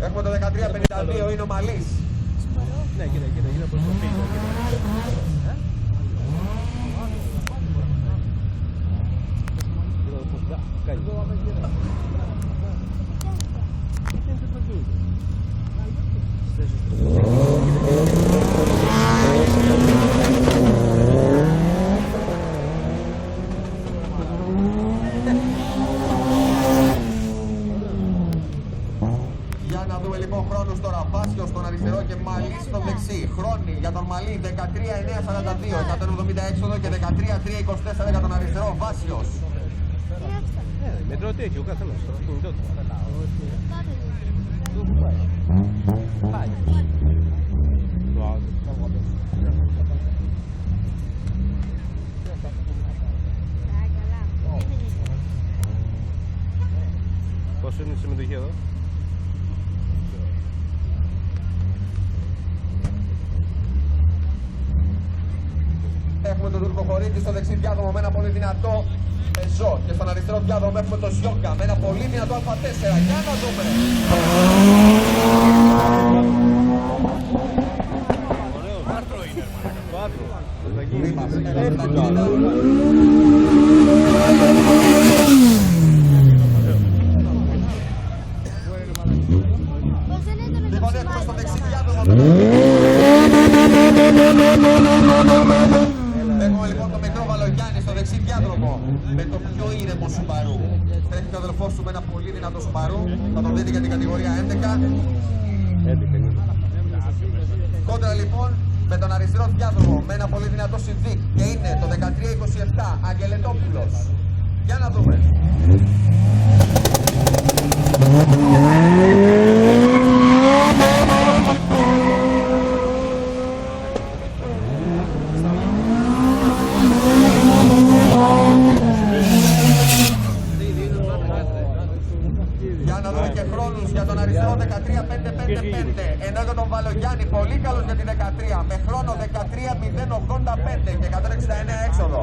Έχουμε το 13-52, είναι ο Μαλής. Ναι, κοίτα προς το πίσω. Για να δούμε λοιπόν χρόνους τώρα. Βάσιος στον αριστερό και Μαλής στο δεξί. Χρόνοι για τον Μαλή 13-9-42, 170 έξοδο και 13-3-24 για τον αριστερό Βάσιος. Μετρώ τέτοιο, ο καθένας στο κινητό του. Πάει. Πόσο είναι η συμμετοχή εδώ? Έχουμε τον Τουρκοχωρίτη στο δεξί διάδρομο με ένα πολύ δυνατό Πεζό και στον αριστερό διάδρομο έχουμε το Σιόκα με ένα πολύ δυνατό Α4. Για να δούμε. Ωραίο, βάρτρο είναι. Βάρτρο. Λοιπόν, έχουμε στο δεξί διάδρομο. Έχουμε λοιπόν το μικρό Βαλογιάννη στο δεξί διάδρομο με το πιο ήρεμο Σουμπαρού. Τρέχει και ο αδελφός του με ένα πολύ δυνατό Σουμπαρού. Θα τον δείτε για την κατηγορία 11. Κόντρα λοιπόν με τον αριστερό διάδρομο με ένα πολύ δυνατό Civic και είναι το 1327 Αγγελετόπουλος. Για να δούμε. Για να δούμε και χρόνους για τον αριστερό 13-5-5-5, ενώ για τον Βαλογιάννη πολύ καλός για την 13 με χρόνο 13-0-85 και 169 έξοδο.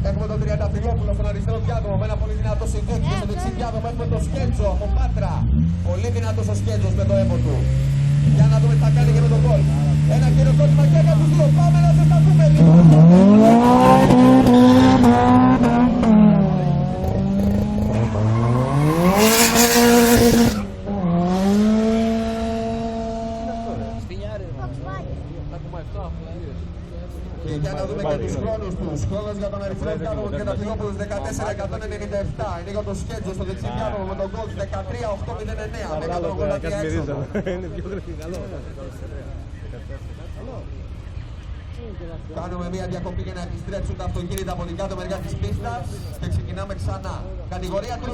Έχουμε τον Τριανταφυλόπουλο στον αριστερό διάδρομο με ένα πολύ δυνατό Civic και στο δεξί διάδρομο έχουμε τον Σκέτζο από Πάτρα. Πολύ δυνατός ο Σκέτζος με το έμο του. Για να δούμε τι θα κάνει και με τον γκολ. Ένα χειροκρότημα και για τους δύο. Πάμε να ζεσταθούμε λίγο. Και για να δούμε και τους χρόνους τους. Χρόνος για τον αριστερό διάδρομο και τα Φιλόπουλους 14-197. Είναι για τον Σκέτζο στο δεξί διάδρομο με τον γκολ 13-8-09 με 183 έξοδο. Είναι πιο γρήγορο. Κάνουμε μια διακοπή για να επιστρέψουν τα αυτοκίνητα από την κάτω μεριά της πίστας και ξεκινάμε ξανά. Κατηγορία 3.